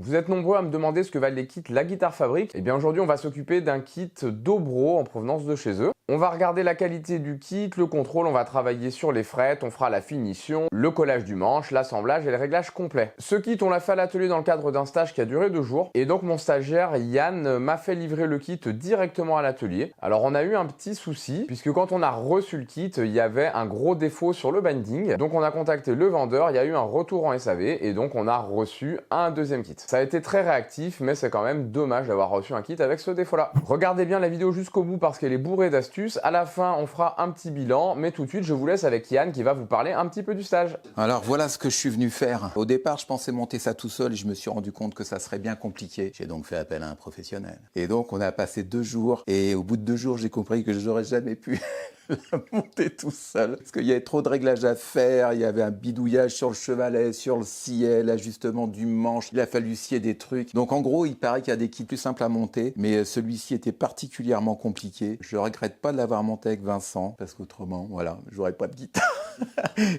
Vous êtes nombreux à me demander ce que valent les kits La Guitare Fabrique. Et bien aujourd'hui, on va s'occuper d'un kit Dobro en provenance de chez eux. On va regarder la qualité du kit, le contrôle, on va travailler sur les frettes, on fera la finition, le collage du manche, l'assemblage et le réglage complet. Ce kit, on l'a fait à l'atelier dans le cadre d'un stage qui a duré 2 jours. Et donc mon stagiaire Yann m'a fait livrer le kit directement à l'atelier. Alors on a eu un petit souci, puisque quand on a reçu le kit, il y avait un gros défaut sur le binding. Donc on a contacté le vendeur, il y a eu un retour en SAV et donc on a reçu un deuxième kit. Ça a été très réactif, mais c'est quand même dommage d'avoir reçu un kit avec ce défaut-là. Regardez bien la vidéo jusqu'au bout parce qu'elle est bourrée d'astuces. À la fin, on fera un petit bilan, mais tout de suite, je vous laisse avec Yann qui va vous parler un petit peu du stage. Alors voilà ce que je suis venu faire. Au départ, je pensais monter ça tout seul et je me suis rendu compte que ça serait bien compliqué. J'ai donc fait appel à un professionnel. Et donc on a passé 2 jours et au bout de 2 jours, j'ai compris que je n'aurais jamais pu la monter tout seul. Parce qu'il y avait trop de réglages à faire, il y avait un bidouillage sur le chevalet, sur le sillet, l'ajustement du manche, il a fallu scier des trucs. Donc en gros, il paraît qu'il y a des kits plus simples à monter, mais celui-ci était particulièrement compliqué. Je regrette pas de l'avoir monté avec Vincent, parce qu'autrement, voilà, j'aurais pas de guitare.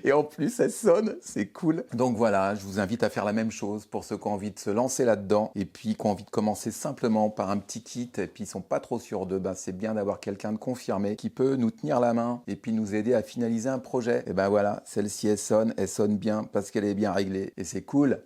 Et en plus, elle sonne, c'est cool. Donc voilà, je vous invite à faire la même chose pour ceux qui ont envie de se lancer là-dedans et puis qui ont envie de commencer simplement par un petit kit et puis ils sont pas trop sûrs d'eux. Ben, c'est bien d'avoir quelqu'un de confirmé qui peut nous tenir la main et puis nous aider à finaliser un projet. Et ben voilà, celle-ci elle sonne bien parce qu'elle est bien réglée et c'est cool.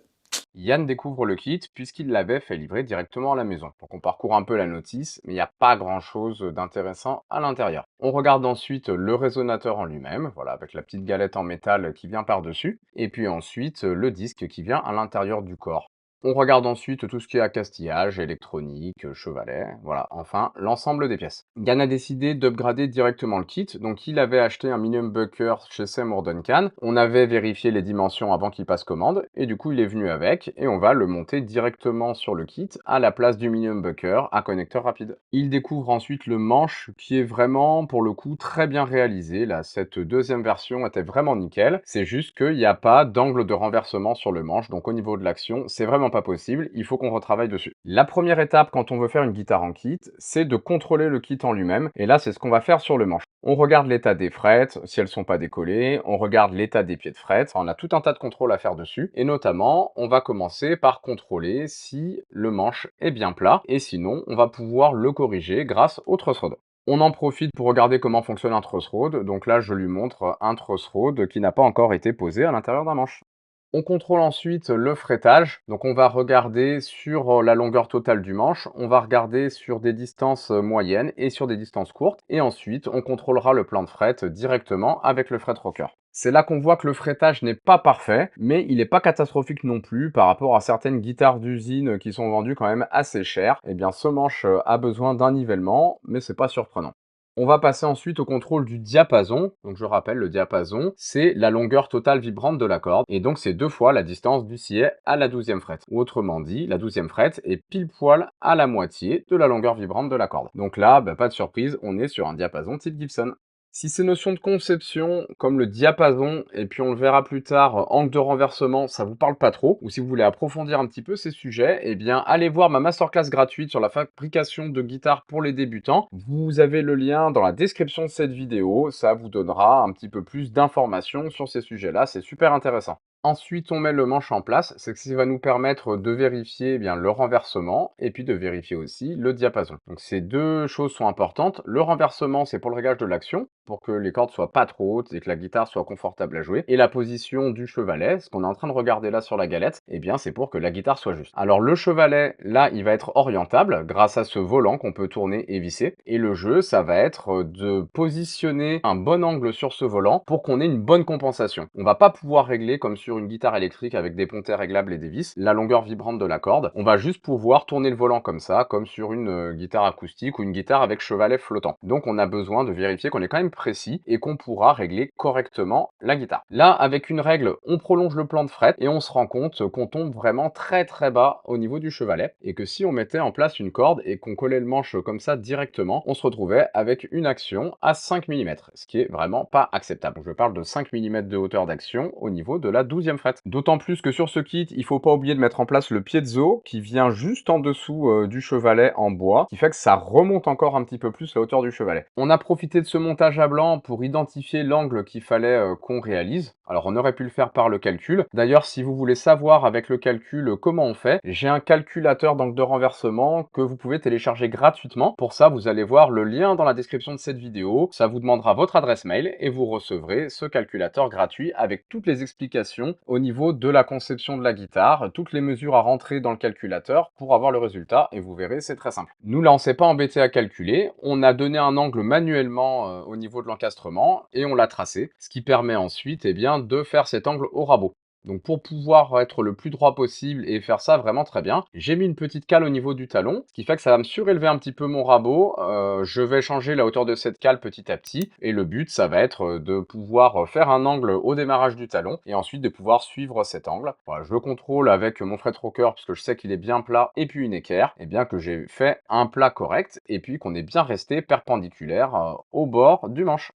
Yann découvre le kit puisqu'il l'avait fait livrer directement à la maison. Donc on parcourt un peu la notice, mais il n'y a pas grand chose d'intéressant à l'intérieur. On regarde ensuite le résonateur en lui-même, voilà, avec la petite galette en métal qui vient par-dessus, et puis ensuite le disque qui vient à l'intérieur du corps. On regarde ensuite tout ce qui est accastillage, électronique, chevalet, voilà, enfin l'ensemble des pièces. Yann a décidé d'upgrader directement le kit, donc il avait acheté un minimum humbucker chez Seymour Duncan, on avait vérifié les dimensions avant qu'il passe commande, et du coup il est venu avec, et on va le monter directement sur le kit, à la place du mini humbucker à connecteur rapide. Il découvre ensuite le manche, qui est vraiment, pour le coup, très bien réalisé, là, cette deuxième version était vraiment nickel, c'est juste qu'il n'y a pas d'angle de renversement sur le manche, donc au niveau de l'action, c'est vraiment pas possible, il faut qu'on retravaille dessus. La première étape quand on veut faire une guitare en kit, c'est de contrôler le kit en lui-même, et là c'est ce qu'on va faire sur le manche. On regarde l'état des frettes, si elles sont pas décollées, on regarde l'état des pieds de frettes, on a tout un tas de contrôles à faire dessus, et notamment, on va commencer par contrôler si le manche est bien plat, et sinon, on va pouvoir le corriger grâce au truss rod. On en profite pour regarder comment fonctionne un truss rod, donc là je lui montre un truss rod qui n'a pas encore été posé à l'intérieur d'un manche. On contrôle ensuite le fretage, donc on va regarder sur la longueur totale du manche, on va regarder sur des distances moyennes et sur des distances courtes, et ensuite on contrôlera le plan de fret directement avec le fret rocker. C'est là qu'on voit que le fretage n'est pas parfait, mais il n'est pas catastrophique non plus par rapport à certaines guitares d'usine qui sont vendues quand même assez chères. Eh bien ce manche a besoin d'un nivellement, mais c'est pas surprenant. On va passer ensuite au contrôle du diapason. Donc je rappelle, le diapason, c'est la longueur totale vibrante de la corde. Et donc c'est 2 fois la distance du sillet à la 12e frette. Ou autrement dit, la 12e frette est pile poil à la moitié de la longueur vibrante de la corde. Donc là, pas de surprise, on est sur un diapason type Gibson. Si ces notions de conception, comme le diapason, et puis on le verra plus tard, angle de renversement, ça vous parle pas trop, ou si vous voulez approfondir un petit peu ces sujets, eh bien allez voir ma masterclass gratuite sur la fabrication de guitares pour les débutants. Vous avez le lien dans la description de cette vidéo, ça vous donnera un petit peu plus d'informations sur ces sujets-là, c'est super intéressant. Ensuite, on met le manche en place, c'est ce qui va nous permettre de vérifier bien le renversement et puis de vérifier aussi le diapason. Donc ces 2 choses sont importantes. Le renversement, c'est pour le réglage de l'action, pour que les cordes soient pas trop hautes et que la guitare soit confortable à jouer. Et la position du chevalet, ce qu'on est en train de regarder là sur la galette, eh bien c'est pour que la guitare soit juste. Alors le chevalet, là, il va être orientable grâce à ce volant qu'on peut tourner et visser. Et le jeu, ça va être de positionner un bon angle sur ce volant pour qu'on ait une bonne compensation. On va pas pouvoir régler comme sur une guitare électrique avec des pontets réglables et des vis, la longueur vibrante de la corde. On va juste pouvoir tourner le volant comme ça, comme sur une guitare acoustique ou une guitare avec chevalet flottant. Donc on a besoin de vérifier qu'on est quand même précis et qu'on pourra régler correctement la guitare. Là, avec une règle, on prolonge le plan de fret et on se rend compte qu'on tombe vraiment très très bas au niveau du chevalet et que si on mettait en place une corde et qu'on collait le manche comme ça directement, on se retrouvait avec une action à 5 mm, ce qui est vraiment pas acceptable. Je parle de 5 mm de hauteur d'action au niveau de la 12 12e fret. D'autant plus que sur ce kit, il faut pas oublier de mettre en place le piezo qui vient juste en dessous du chevalet en bois, qui fait que ça remonte encore un petit peu plus la hauteur du chevalet. On a profité de ce montage à blanc pour identifier l'angle qu'il fallait qu'on réalise. Alors on aurait pu le faire par le calcul. D'ailleurs, si vous voulez savoir avec le calcul comment on fait, j'ai un calculateur d'angle de renversement que vous pouvez télécharger gratuitement. Pour ça, vous allez voir le lien dans la description de cette vidéo. Ça vous demandera votre adresse mail et vous recevrez ce calculateur gratuit avec toutes les explications au niveau de la conception de la guitare, toutes les mesures à rentrer dans le calculateur pour avoir le résultat. Et vous verrez, c'est très simple. Nous, là, on s'est pas embêté à calculer. On a donné un angle manuellement au niveau de l'encastrement et on l'a tracé, ce qui permet ensuite de faire cet angle au rabot. Donc pour pouvoir être le plus droit possible et faire ça vraiment très bien, j'ai mis une petite cale au niveau du talon, ce qui fait que ça va me surélever un petit peu mon rabot. Je vais changer la hauteur de cette cale petit à petit et le but, ça va être de pouvoir faire un angle au démarrage du talon et ensuite de pouvoir suivre cet angle. Voilà, je le contrôle avec mon fret rocker puisque je sais qu'il est bien plat et puis une équerre, et bien que j'ai fait un plat correct et puis qu'on est bien resté perpendiculaire au bord du manche.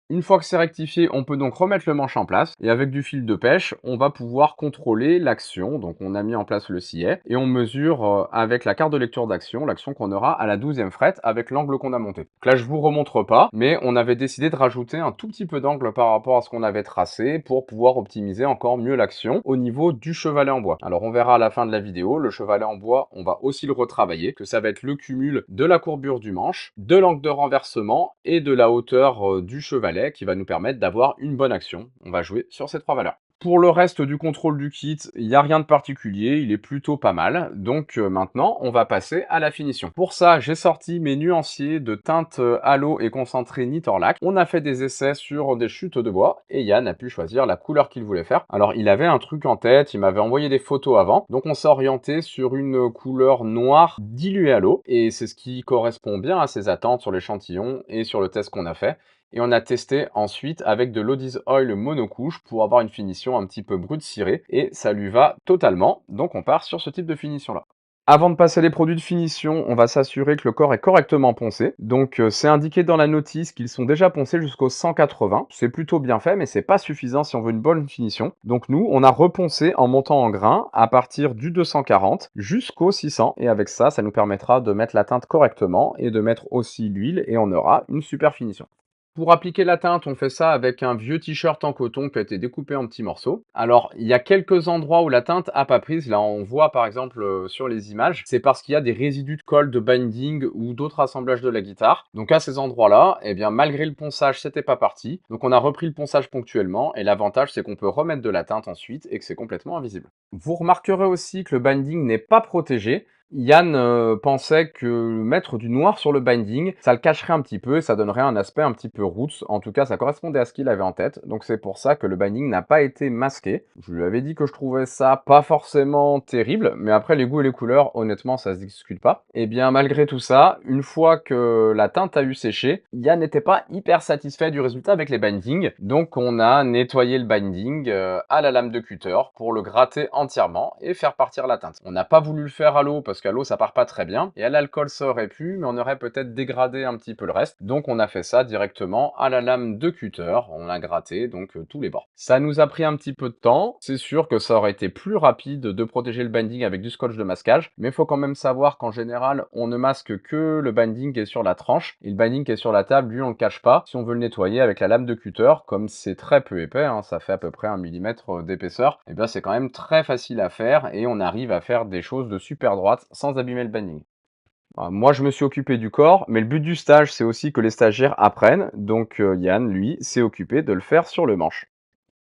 Une fois que c'est rectifié, on peut donc remettre le manche en place et avec du fil de pêche, on va pouvoir contrôler l'action. Donc on a mis en place le sillet et on mesure avec la carte de lecture d'action, l'action qu'on aura à la 12e fret avec l'angle qu'on a monté. Donc là, je vous remontre pas, mais on avait décidé de rajouter un tout petit peu d'angle par rapport à ce qu'on avait tracé pour pouvoir optimiser encore mieux l'action au niveau du chevalet en bois. Alors on verra à la fin de la vidéo, le chevalet en bois, on va aussi le retravailler, que ça va être le cumul de la courbure du manche, de l'angle de renversement et de la hauteur du chevalet qui va nous permettre d'avoir une bonne action. On va jouer sur ces trois valeurs. Pour le reste du contrôle du kit, il n'y a rien de particulier, il est plutôt pas mal. Donc maintenant, on va passer à la finition. Pour ça, j'ai sorti mes nuanciers de teinte halo et concentré Nitorlac. On a fait des essais sur des chutes de bois et Yann a pu choisir la couleur qu'il voulait faire. Alors, il avait un truc en tête, il m'avait envoyé des photos avant. Donc, on s'est orienté sur une couleur noire diluée à l'eau et c'est ce qui correspond bien à ses attentes sur l'échantillon et sur le test qu'on a fait. Et on a testé ensuite avec de l'Odys Oil monocouche pour avoir une finition un petit peu brute cirée et ça lui va totalement. Donc on part sur ce type de finition là. Avant de passer les produits de finition, on va s'assurer que le corps est correctement poncé. Donc c'est indiqué dans la notice qu'ils sont déjà poncés jusqu'au 180. C'est plutôt bien fait, mais c'est pas suffisant si on veut une bonne finition. Donc nous, on a reponcé en montant en grain à partir du 240 jusqu'au 600. Et avec ça, ça nous permettra de mettre la teinte correctement et de mettre aussi l'huile et on aura une super finition. Pour appliquer la teinte, on fait ça avec un vieux t-shirt en coton qui a été découpé en petits morceaux. Alors, il y a quelques endroits où la teinte a pas prise. Là, on voit par exemple sur les images, c'est parce qu'il y a des résidus de colle, de binding ou d'autres assemblages de la guitare. Donc à ces endroits-là, malgré le ponçage, c'était pas parti. Donc on a repris le ponçage ponctuellement et l'avantage, c'est qu'on peut remettre de la teinte ensuite et que c'est complètement invisible. Vous remarquerez aussi que le binding n'est pas protégé. Yann pensait que mettre du noir sur le binding, ça le cacherait un petit peu et ça donnerait un aspect un petit peu roots. En tout cas, ça correspondait à ce qu'il avait en tête. Donc c'est pour ça que le binding n'a pas été masqué. Je lui avais dit que je trouvais ça pas forcément terrible, mais après les goûts et les couleurs, honnêtement, ça se discute pas. Et bien malgré tout ça, une fois que la teinte a eu séché, Yann n'était pas hyper satisfait du résultat avec les bindings. Donc on a nettoyé le binding à la lame de cutter pour le gratter entièrement et faire partir la teinte. On n'a pas voulu le faire à l'eau parce qu'à l'eau ça part pas très bien et à l'alcool ça aurait pu, mais on aurait peut-être dégradé un petit peu le reste. Donc on a fait ça directement à la lame de cutter, on a gratté donc tous les bords. Ça nous a pris un petit peu de temps, c'est sûr que ça aurait été plus rapide de protéger le binding avec du scotch de masquage, mais il faut quand même savoir qu'en général on ne masque que le binding qui est sur la tranche et le binding qui est sur la table, lui on le cache pas. Si on veut le nettoyer avec la lame de cutter, comme c'est très peu épais, hein, ça fait à peu près 1 mm d'épaisseur, et bien c'est quand même très facile à faire et on arrive à faire des choses de super droite sans abîmer le binding. Moi, je me suis occupé du corps, mais le but du stage, c'est aussi que les stagiaires apprennent. Donc Yann, lui, s'est occupé de le faire sur le manche.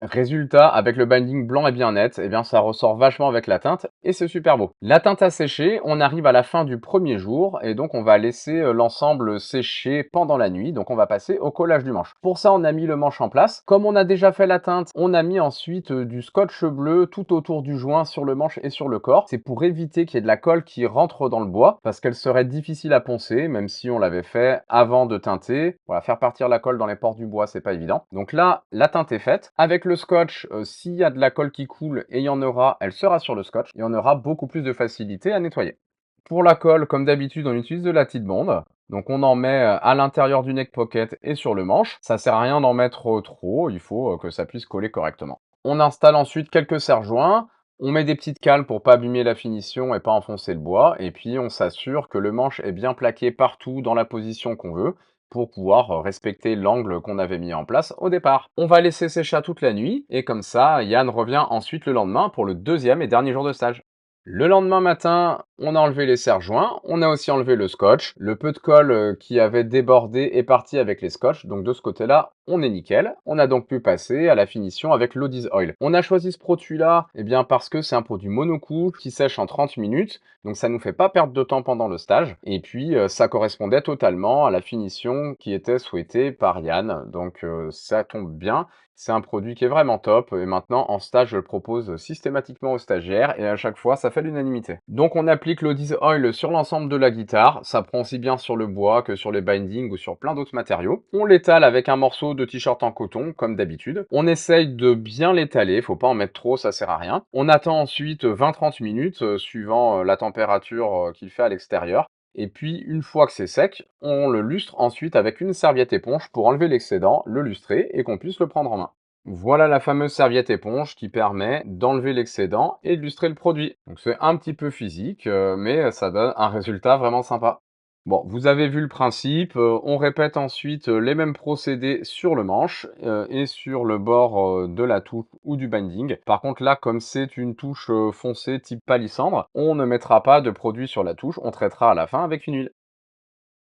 Résultat, avec le binding blanc et bien net, ça ressort vachement avec la teinte et c'est super beau. La teinte a séché, on arrive à la fin du premier jour et donc on va laisser l'ensemble sécher pendant la nuit. Donc on va passer au collage du manche. Pour ça, on a mis le manche en place. Comme on a déjà fait la teinte, on a mis ensuite du scotch bleu tout autour du joint sur le manche et sur le corps. C'est pour éviter qu'il y ait de la colle qui rentre dans le bois parce qu'elle serait difficile à poncer, même si on l'avait fait avant de teinter. Voilà, faire partir la colle dans les pores du bois, c'est pas évident. Donc là, la teinte est faite. Avec le scotch, s'il y a de la colle qui coule et il y en aura, elle sera sur le scotch et on aura beaucoup plus de facilité à nettoyer. Pour la colle, comme d'habitude, on utilise de la Titebond. Donc on en met à l'intérieur du neck pocket et sur le manche. Ça sert à rien d'en mettre trop, il faut que ça puisse coller correctement. On installe ensuite quelques serre-joints, on met des petites cales pour pas abîmer la finition et pas enfoncer le bois, et puis on s'assure que le manche est bien plaqué partout dans la position qu'on veut pour pouvoir respecter l'angle qu'on avait mis en place au départ. On va laisser sécher toute la nuit, et comme ça, Yann revient ensuite le lendemain pour le deuxième et dernier jour de stage. Le lendemain matin, on a enlevé les serre-joints, on a aussi enlevé le scotch. Le peu de colle qui avait débordé est parti avec les scotch, donc de ce côté-là, on est nickel. On a donc pu passer à la finition avec l'Odys Oil. On a choisi ce produit-là parce que c'est un produit monocouche qui sèche en 30 minutes, donc ça nous fait pas perdre de temps pendant le stage. Et puis, ça correspondait totalement à la finition qui était souhaitée par Yann, donc ça tombe bien. C'est un produit qui est vraiment top et maintenant en stage je le propose systématiquement aux stagiaires et à chaque fois ça fait l'unanimité. Donc on applique l'Odys Oil sur l'ensemble de la guitare, ça prend aussi bien sur le bois que sur les bindings ou sur plein d'autres matériaux. On l'étale avec un morceau de t-shirt en coton comme d'habitude. On essaye de bien l'étaler, faut pas en mettre trop, ça sert à rien. On attend ensuite 20-30 minutes suivant la température qu'il fait à l'extérieur. Et puis, une fois que c'est sec, on le lustre ensuite avec une serviette éponge pour enlever l'excédent, le lustrer et qu'on puisse le prendre en main. Voilà la fameuse serviette éponge qui permet d'enlever l'excédent et de lustrer le produit. Donc c'est un petit peu physique, mais ça donne un résultat vraiment sympa. Bon, vous avez vu le principe, on répète ensuite les mêmes procédés sur le manche et sur le bord de la touche ou du binding. Par contre là, comme c'est une touche foncée type palissandre, on ne mettra pas de produit sur la touche, on traitera à la fin avec une huile.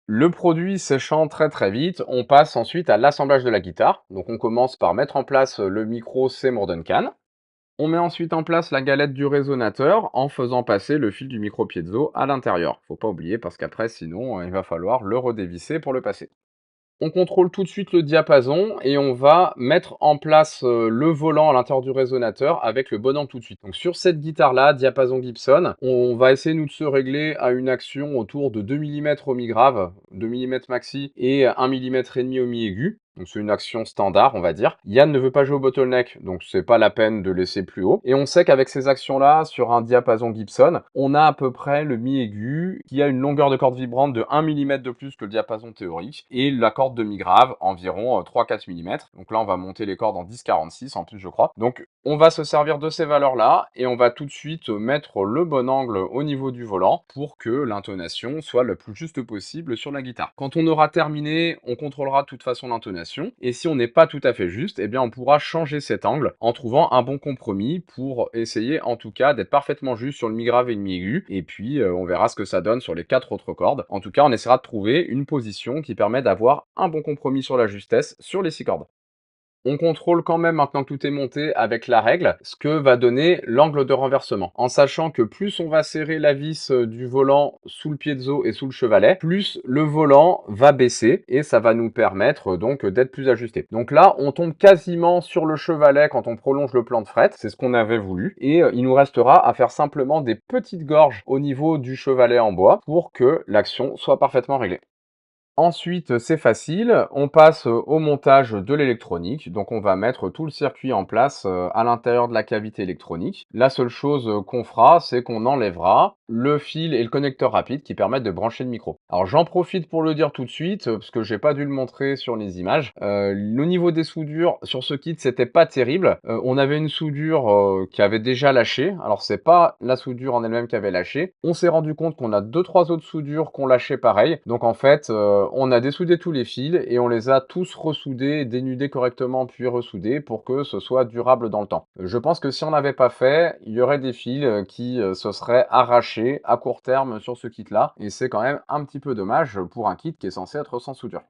Le produit séchant très très vite, on passe ensuite à l'assemblage de la guitare. Donc on commence par mettre en place le micro Seymour Duncan. On met ensuite en place la galette du résonateur en faisant passer le fil du micro piezo à l'intérieur. Faut pas oublier parce qu'après sinon il va falloir le redévisser pour le passer. On contrôle tout de suite le diapason et on va mettre en place le volant à l'intérieur du résonateur avec le bon angle tout de suite. Donc sur cette guitare-là, diapason Gibson, on va essayer nous de se régler à une action autour de 2 mm au mi grave, 2 mm maxi et 1,5 mm au mi aigu. Donc c'est une action standard, on va dire. Yann ne veut pas jouer au bottleneck, donc c'est pas la peine de laisser plus haut. Et on sait qu'avec ces actions-là, sur un diapason Gibson, on a à peu près le mi aigu qui a une longueur de corde vibrante de 1 mm de plus que le diapason théorique et la corde de mi grave environ 3-4 mm. Donc là, on va monter les cordes en 10-46 en plus, je crois. Donc on va se servir de ces valeurs-là et on va tout de suite mettre le bon angle au niveau du volant pour que l'intonation soit le plus juste possible sur la guitare. Quand on aura terminé, on contrôlera de toute façon l'intonation. Et si on n'est pas tout à fait juste, eh bien on pourra changer cet angle en trouvant un bon compromis pour essayer en tout cas d'être parfaitement juste sur le mi grave et le mi aigu. Et puis on verra ce que ça donne sur les 4 autres cordes. En tout cas, on essaiera de trouver une position qui permet d'avoir un bon compromis sur la justesse sur les 6 cordes. On contrôle quand même, maintenant que tout est monté, avec la règle, ce que va donner l'angle de renversement. En sachant que plus on va serrer la vis du volant sous le piezo et sous le chevalet, plus le volant va baisser et ça va nous permettre donc d'être plus ajusté. Donc là, on tombe quasiment sur le chevalet quand on prolonge le plan de fret, c'est ce qu'on avait voulu. Et il nous restera à faire simplement des petites gorges au niveau du chevalet en bois pour que l'action soit parfaitement réglée. Ensuite, c'est facile, on passe au montage de l'électronique. Donc on va mettre tout le circuit en place à l'intérieur de la cavité électronique. La seule chose qu'on fera, c'est qu'on enlèvera le fil et le connecteur rapide qui permettent de brancher le micro. Alors j'en profite pour le dire tout de suite, parce que j'ai pas dû le montrer sur les images. Le niveau des soudures sur ce kit, c'était pas terrible. On avait une soudure qui avait déjà lâché. Alors c'est pas la soudure en elle-même qui avait lâché. On s'est rendu compte qu'on a 2-3 autres soudures qui ont lâché pareil. Donc en fait, on a dessoudé tous les fils et on les a tous ressoudés, dénudés correctement puis ressoudés pour que ce soit durable dans le temps. Je pense que si on n'avait pas fait, il y aurait des fils qui se seraient arrachés à court terme sur ce kit-là et c'est quand même un petit peu dommage pour un kit qui est censé être sans soudure.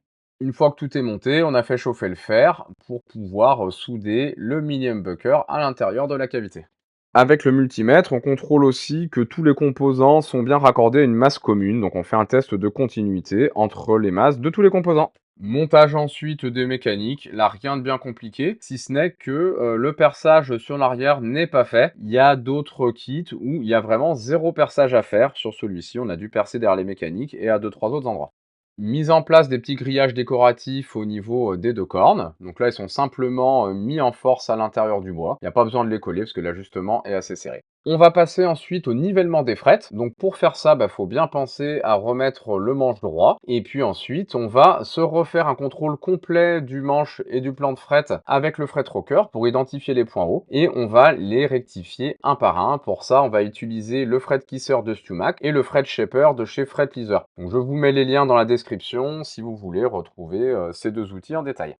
Une fois que tout est monté, on a fait chauffer le fer pour pouvoir souder le mini humbucker à l'intérieur de la cavité. Avec le multimètre, on contrôle aussi que tous les composants sont bien raccordés à une masse commune, donc on fait un test de continuité entre les masses de tous les composants. Montage ensuite des mécaniques, là rien de bien compliqué, si ce n'est que le perçage sur l'arrière n'est pas fait. Il y a d'autres kits où il y a vraiment zéro perçage à faire. Sur celui-ci, on a dû percer derrière les mécaniques et à 2-3 autres endroits. Mise en place des petits grillages décoratifs au niveau des 2 cornes. Donc là, ils sont simplement mis en force à l'intérieur du bois. Il n'y a pas besoin de les coller parce que l'ajustement est assez serré. On va passer ensuite au nivellement des frettes. Donc pour faire ça, faut bien penser à remettre le manche droit. Et puis ensuite, on va se refaire un contrôle complet du manche et du plan de fret avec le fret rocker pour identifier les points hauts. Et on va les rectifier un par un. Pour ça, on va utiliser le fret kisser de Stumac et le fret shaper de chez Fret Pleaser. Donc je vous mets les liens dans la description si vous voulez retrouver ces deux outils en détail.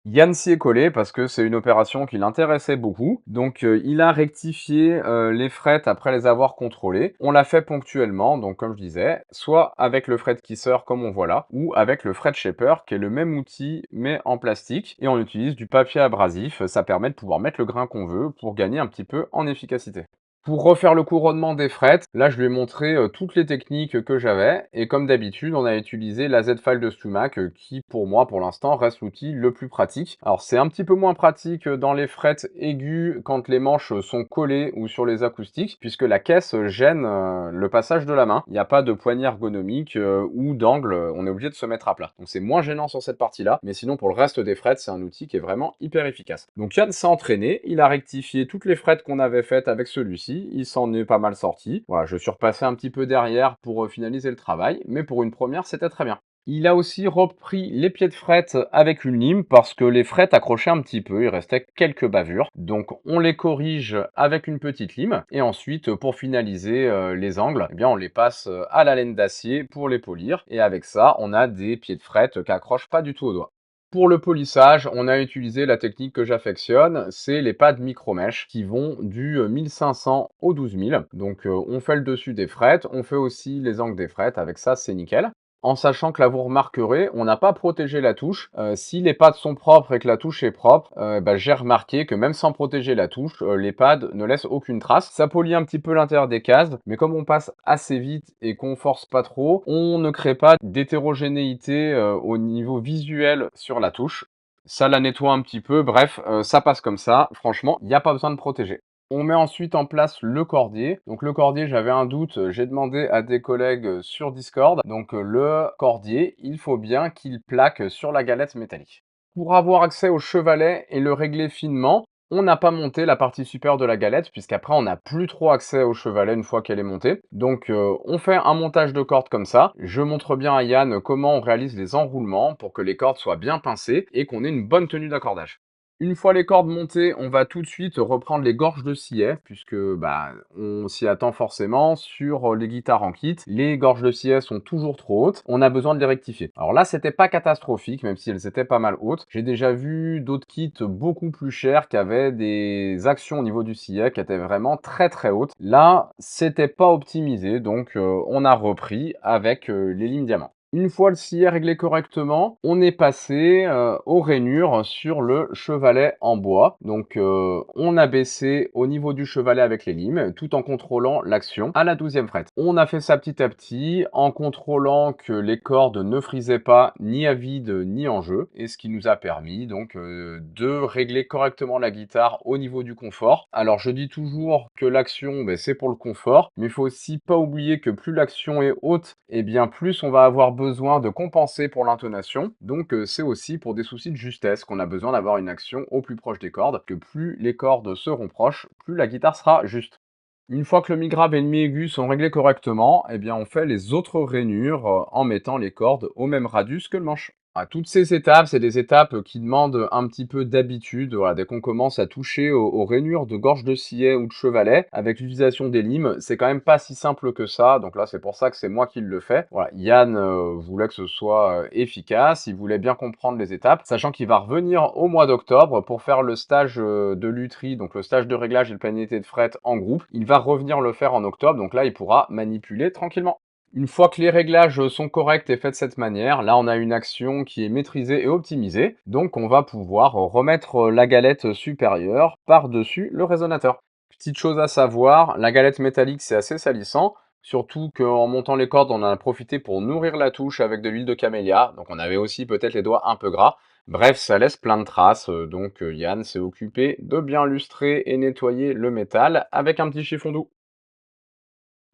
Yann s'y est collé parce que c'est une opération qui l'intéressait beaucoup. Donc, il a rectifié, les frettes après les avoir contrôlées. On l'a fait ponctuellement, donc comme je disais, soit avec le fret kisser comme on voit là, ou avec le fret shaper qui est le même outil mais en plastique et on utilise du papier abrasif. Ça permet de pouvoir mettre le grain qu'on veut pour gagner un petit peu en efficacité. Pour refaire le couronnement des frettes, là je lui ai montré toutes les techniques que j'avais et comme d'habitude on a utilisé la Z-File de Stumac qui pour moi pour l'instant reste l'outil le plus pratique. Alors c'est un petit peu moins pratique dans les frettes aiguës quand les manches sont collées ou sur les acoustiques puisque la caisse gêne le passage de la main. Il n'y a pas de poignée ergonomique ou d'angle, on est obligé de se mettre à plat. Donc c'est moins gênant sur cette partie-là, mais sinon pour le reste des frettes c'est un outil qui est vraiment hyper efficace. Donc Yann s'est entraîné, il a rectifié toutes les frettes qu'on avait faites avec celui-ci, il s'en est pas mal sorti. Voilà, je suis repassé un petit peu derrière pour finaliser le travail, mais pour une première, c'était très bien. Il a aussi repris les pieds de fret avec une lime parce que les frettes accrochaient un petit peu, il restait quelques bavures. Donc on les corrige avec une petite lime et ensuite pour finaliser les angles, eh bien on les passe à la laine d'acier pour les polir et avec ça, on a des pieds de fret qui accrochent pas du tout au doigt. Pour le polissage, on a utilisé la technique que j'affectionne, c'est les pads micro-mèches qui vont du 1500 au 12000. Donc on fait le dessus des frettes, on fait aussi les angles des frettes, avec ça c'est nickel. En sachant que là vous remarquerez, on n'a pas protégé la touche. Si les pads sont propres et que la touche est propre, j'ai remarqué que même sans protéger la touche, les pads ne laissent aucune trace. Ça polie un petit peu l'intérieur des cases, mais comme on passe assez vite et qu'on force pas trop, on ne crée pas d'hétérogénéité au niveau visuel sur la touche. Ça la nettoie un petit peu, bref, ça passe comme ça. Franchement, il n'y a pas besoin de protéger. On met ensuite en place le cordier. Donc le cordier, j'avais un doute, j'ai demandé à des collègues sur Discord. Donc le cordier, il faut bien qu'il plaque sur la galette métallique. Pour avoir accès au chevalet et le régler finement, on n'a pas monté la partie supérieure de la galette, puisqu'après on n'a plus trop accès au chevalet une fois qu'elle est montée. Donc on fait un montage de cordes comme ça. Je montre bien à Yann comment on réalise les enroulements pour que les cordes soient bien pincées et qu'on ait une bonne tenue d'accordage. Une fois les cordes montées, on va tout de suite reprendre les gorges de sillet, puisque on s'y attend forcément. Sur les guitares en kit, les gorges de sillet sont toujours trop hautes, on a besoin de les rectifier. Alors là, c'était pas catastrophique, même si elles étaient pas mal hautes. J'ai déjà vu d'autres kits beaucoup plus chers qui avaient des actions au niveau du sillet qui étaient vraiment très très hautes. Là, c'était pas optimisé, donc on a repris avec les lignes diamants. Une fois le sillet réglé correctement, on est passé aux rainures sur le chevalet en bois. Donc on a baissé au niveau du chevalet avec les limes tout en contrôlant l'action à la 12e frette. On a fait ça petit à petit en contrôlant que les cordes ne frisaient pas ni à vide ni en jeu et ce qui nous a permis donc de régler correctement la guitare au niveau du confort. Alors je dis toujours que l'action c'est pour le confort, mais il faut aussi pas oublier que plus l'action est haute, et bien plus on va avoir besoin de compenser pour l'intonation. Donc c'est aussi pour des soucis de justesse qu'on a besoin d'avoir une action au plus proche des cordes, que plus les cordes seront proches, plus la guitare sera juste. Une fois que le mi-grave et le mi-aigu sont réglés correctement, eh bien on fait les autres rainures en mettant les cordes au même radius que le manche. À toutes ces étapes, c'est des étapes qui demandent un petit peu d'habitude. Voilà, dès qu'on commence à toucher aux rainures de gorge de sillet ou de chevalet, avec l'utilisation des limes, c'est quand même pas si simple que ça. Donc là, c'est pour ça que c'est moi qui le fais. Voilà, Yann voulait que ce soit efficace, il voulait bien comprendre les étapes, sachant qu'il va revenir au mois d'octobre pour faire le stage de lutherie, donc le stage de réglage et de planité de fret en groupe. Il va revenir le faire en octobre, donc là, il pourra manipuler tranquillement. Une fois que les réglages sont corrects et faits de cette manière, là on a une action qui est maîtrisée et optimisée, donc on va pouvoir remettre la galette supérieure par-dessus le résonateur. Petite chose à savoir, la galette métallique c'est assez salissant, surtout qu'en montant les cordes on en a profité pour nourrir la touche avec de l'huile de camélia, donc on avait aussi peut-être les doigts un peu gras. Bref, ça laisse plein de traces, donc Yann s'est occupé de bien lustrer et nettoyer le métal avec un petit chiffon doux.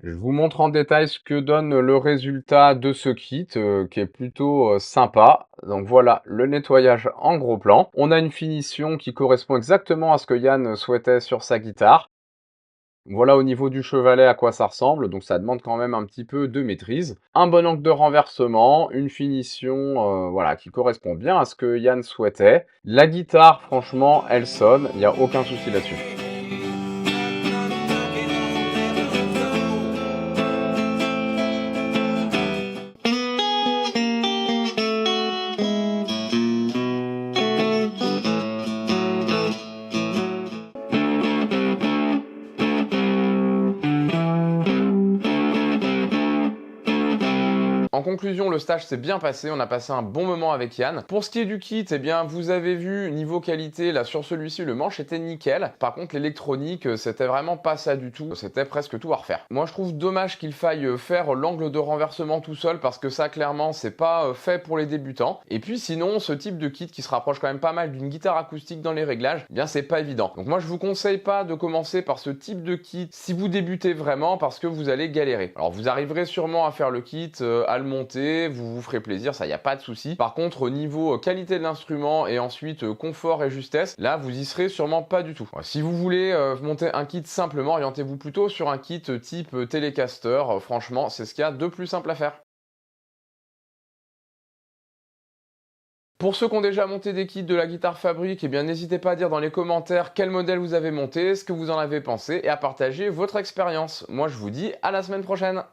Je vous montre en détail ce que donne le résultat de ce kit, qui est plutôt, sympa. Donc voilà, le nettoyage en gros plan. On a une finition qui correspond exactement à ce que Yann souhaitait sur sa guitare. Voilà au niveau du chevalet à quoi ça ressemble, donc ça demande quand même un petit peu de maîtrise. Un bon angle de renversement, une finition voilà, qui correspond bien à ce que Yann souhaitait. La guitare, franchement, elle sonne, il n'y a aucun souci là-dessus. En conclusion, le stage s'est bien passé, on a passé un bon moment avec Yann. Pour ce qui est du kit, eh bien, vous avez vu, niveau qualité, là, sur celui-ci, le manche était nickel. Par contre, l'électronique, c'était vraiment pas ça du tout. C'était presque tout à refaire. Moi, je trouve dommage qu'il faille faire l'angle de renversement tout seul, parce que ça, clairement, c'est pas fait pour les débutants. Et puis, sinon, ce type de kit qui se rapproche quand même pas mal d'une guitare acoustique dans les réglages, eh bien, c'est pas évident. Donc, moi, je vous conseille pas de commencer par ce type de kit si vous débutez vraiment, parce que vous allez galérer. Alors, vous arriverez sûrement à faire le kit, à le monter, vous vous ferez plaisir, ça y a pas de souci. Par contre, au niveau qualité de l'instrument et ensuite confort et justesse, là vous y serez sûrement pas du tout. Si vous voulez monter un kit simplement, orientez-vous plutôt sur un kit type Telecaster. Franchement, c'est ce qu'il y a de plus simple à faire. Pour ceux qui ont déjà monté des kits de la guitare Fabrique, eh bien n'hésitez pas à dire dans les commentaires quel modèle vous avez monté, ce que vous en avez pensé et à partager votre expérience. Moi je vous dis à la semaine prochaine.